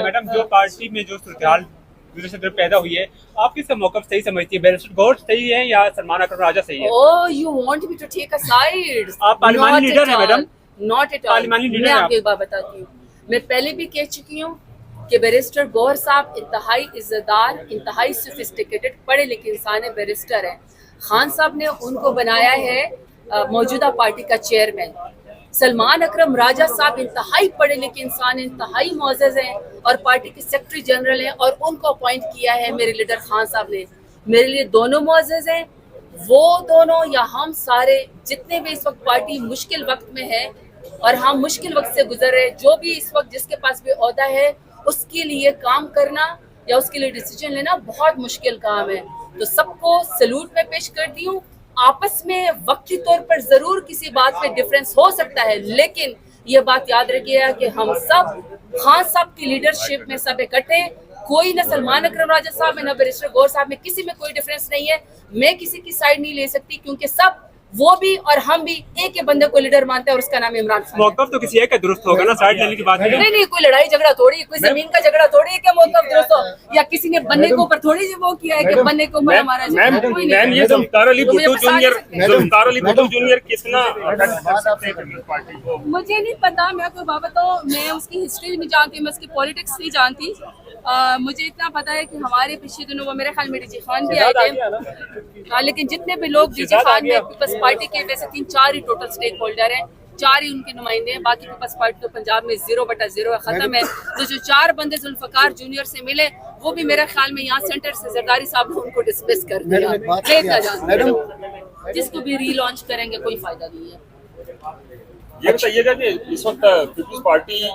Madam, जो party में जो सूरत पैदा हुई है, आप किसका मौक़िफ़ सही समझती है? बैरिस्टर गौर सही है या सलमान अकरम राजा सही है? Oh, you want me to take a side? आप पार्लिमानी लीडर हैं मैडम। Not at all. पार्लिमानी लीडर मैं हैं आपको एक बात बताती हूँ, मैं पहले भी कह चुकी हूँ कि बैरिस्टर गौर साहब इंतहाई इज्जतदार, इंतहाई सोफिस्टिकेटेड पढ़े लिखे इंसान है, बैरिस्टर हैं। खान साहब ने उनको बनाया है मौजूदा पार्टी का चेयरमैन। सलमान अकरम राजा साहब इंतहाई पढ़े लिखे इंसान, इंतहाई मोअज़्ज़ज़ हैं और पार्टी के सेक्रेटरी जनरल हैं, और उनको अपॉइंट किया है मेरे लीडर खान साहब ने। मेरे लिए दोनों मोअज़्ज़ज़ हैं, वो दोनों या हम सारे जितने भी इस वक्त पार्टी मुश्किल वक्त में है और हम मुश्किल वक्त से गुजर रहे, जो भी इस वक्त जिसके पास भी ओहदा है उसके लिए काम करना या उसके लिए डिसीजन लेना बहुत मुश्किल काम है। तो सबको सैल्यूट में पेश करती हूँ। आपस में वक्ती तौर पर जरूर किसी बात पे डिफरेंस हो सकता है, लेकिन ये बात याद रखिएगा कि हम सब खान साहब की लीडरशिप में सब इकट्ठे, कोई न सलमान अकरम राजा साहब में न बैरिस्टर गौर साहब में किसी में कोई डिफरेंस नहीं है। मैं किसी की साइड नहीं ले सकती, क्योंकि सब वो भी और हम भी एक ही बंदे को लीडर मानते हैं और उसका नाम इमरान खान है। मौक़िफ़ तो किसी एक का दुरुस्त होगा ना, साइड लेने की बात नहीं। नहीं, कोई लड़ाई झगड़ा थोड़ी, कोई जमीन का झगड़ा थोड़ी है कि मौक़िफ़ दुरुस्त हो, या किसी ने बन्ने के ऊपर थोड़ी वो किया है कि बन्ने को मारा मारा जाए। मैम, ये ज़ुल्फ़िकार अली भुट्टो जूनियर किसना पार्टी को? मुझे नहीं पता, मैं कोई बात बताऊं, मैं उसकी हिस्ट्री नहीं जानती, मैं उसकी पॉलिटिक्स नहीं जानती। मुझे इतना पता है कि हमारे पिछले दिनों वो मेरे ख्याल में डीजी खान भी आए थे। हाँ, लेकिन जितने भी लोग डीजी खान में पीपल्स पार्टी के वैसे 3-4 ही टोटल स्टेक होल्डर हैं, 4 ही उनके नुमाइंदे हैं, बाकी पीपल्स पार्टी तो पंजाब में 0/0 है, खत्म है। तो जो 4 बंदे जुल्फ़िकार जूनियर से मिले, वो भी मेरे ख्याल में यहाँ सेंटर से जरदारी साहब ने उनको डिसमिस कर दिया। जिसको भी रीलॉन्च करेंगे कोई फायदा नहीं है। ये बताइएगा कि इस वक्त पीपल्स पार्टी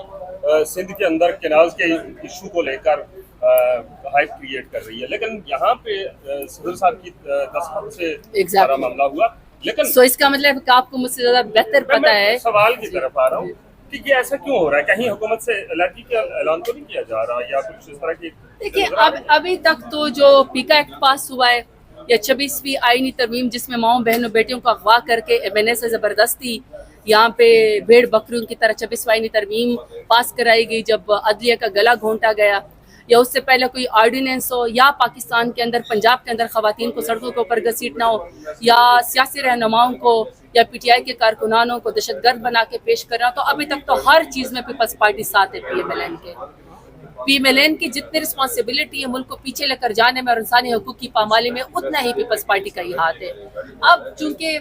सिंध के अंदर केनाल्स के इशू को लेकर हाइप क्रिएट कर रही है, लेकिन यहाँ पे सदर साहब की दस्तखत से सारा मामला हुआ, लेकिन सो इसका मतलब कि आपको मुझसे ज्यादा बेहतर पता है। सवाल की तरफ आ रहा हूँ कि ये ऐसा क्यों हो रहा है? कहीं हुकूमत से एलर्जी का ऐलान तो नहीं किया जा रहा या कुछ इस तरह की? देखिए, अभी तक तो जो पीका एक्ट पास हुआ है या 26वीं आईनी तरमीम, जिसमें माओ बहनों बेटियों को अगवा करके MNA से जबरदस्ती यहाँ पे भेड़ बकरियों की तरह 26वीं आईनी तरमीम पास कराई गई, जब अदलिया का गला घोंटा गया, या उससे पहले कोई ऑर्डिनेंस हो, या पाकिस्तान के अंदर पंजाब के अंदर खवातीन को सड़कों के ऊपर घसीटना हो, या सियासी रहनुमाओं को या PTI के कारकुनानों को दहशतगर्द बना के पेश करना, तो अभी तक तो हर चीज़ में पीपल्स पार्टी साथ है PMLN की जितनी रिस्पॉन्सिबिलिटी है मुल्क को पीछे लेकर जाने में और इंसानी हकूक़ की पामाली में, उतना ही पीपल्स पार्टी का ही हाथ है। अब चूंकि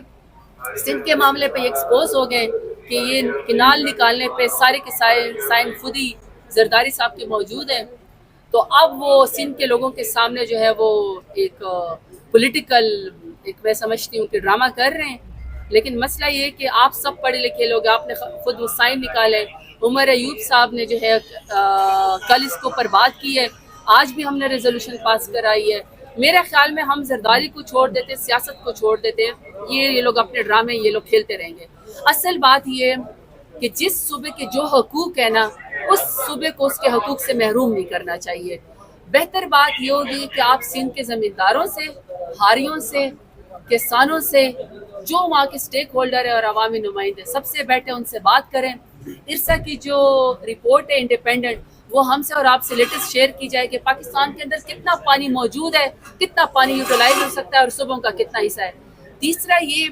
सिंध के मामले पे एक्सपोज हो गए कि ये किनाल निकालने पे सारे के साइन खुद ही जरदारी साहब के मौजूद हैं, तो अब वो सिंध के लोगों के सामने जो है वो एक पॉलिटिकल, एक मैं समझती हूँ कि ड्रामा कर रहे हैं। लेकिन मसला ये है कि आप सब पढ़े लिखे लोग, आपने खुद वो साइन निकाले, उमर अयूब साहब ने जो है कल इसके ऊपर बात की है, आज भी हमने रेजोल्यूशन पास कराई है। मेरे ख्याल में हम जरदारी को छोड़ देते, सियासत को छोड़ देते, ये लोग अपने ड्रामे ये लोग खेलते रहेंगे। असल बात ये कि जिस सूबे के जो हकूक़ है ना, उस सूबे को उसके हकूक़ से महरूम नहीं करना चाहिए। बेहतर बात ये होगी कि आप सिंध के ज़मींदारों से, हारियों से, किसानों से, जो वहाँ के स्टेक होल्डर है और अवामी नुमाइंदे, सबसे बैठे उनसे बात करें। इरसा की जो रिपोर्ट है इंडिपेंडेंट, वो हमसे और आपसे लेटेस्ट शेयर की जाए कि पाकिस्तान के अंदर कितना पानी मौजूद है, कितना पानी यूटिलाइज हो सकता है और सूबों का कितना हिस्सा है। तीसरा ये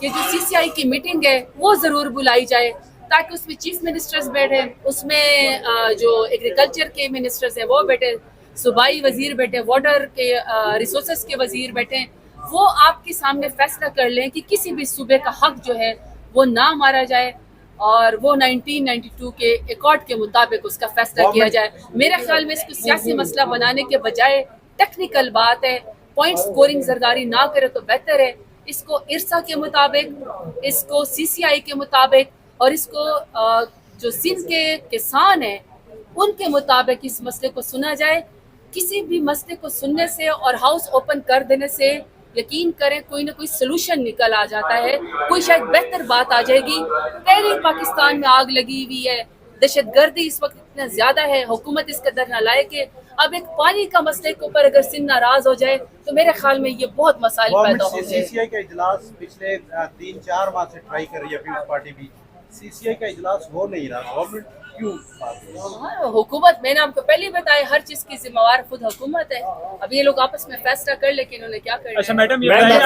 कि जो CCI की मीटिंग है वो ज़रूर बुलाई जाए, ताकि उसमें चीफ मिनिस्टर्स बैठे, उसमें जो एग्रीकल्चर के मिनिस्टर्स हैं वो बैठे, सूबाई वजीर बैठे, वाटर के रिसोर्सेज के वजीर बैठे, वो आपके सामने फैसला कर लें कि किसी भी सूबे का हक जो है वो ना मारा जाए और वो 1992 के एकॉर्ड के मुताबिक उसका फैसला किया जाए। मेरे ख्याल में इसको सियासी मसला बनाने के बजाय टेक्निकल बात है, पॉइंट स्कोरिंग जरदारी ना करे तो बेहतर है। इसको इरसा के मुताबिक, इसको CCI के मुताबिक और इसको जो सिंध के किसान हैं उनके मुताबिक इस मसले को सुना जाए। किसी भी मसले को सुनने से और हाउस ओपन कर देने से यकीन करें कोई ना कोई सलूशन निकल आ जाता है, कोई शायद बेहतर बात आ जाएगी। पहले पाकिस्तान में आग लगी हुई है, दहशतगर्दी इस वक्त इतना ज्यादा है, हुकूमत इस कदर नालायक है। अब एक पानी का मसले के ऊपर अगर सिंध नाराज हो जाए तो मेरे ख्याल में ये बहुत मसाइल पैदा होंगे। CCI का इजलास पिछले 3-4 माह से ट्राई कर रही है पीपल्स पार्टी भी, सीसीआई का इजलास हो नहीं रहा, गवर्नमेंट क्यों? हाँ, हुकूमत, मैंने आपको पहले ही बताया, हर चीज की जिम्मेवार खुद हुकूमत है। अब ये लोग आपस में फैसला कर ले कि इन्होंने क्या करना है। अच्छा मैडम, ये मैं बताइए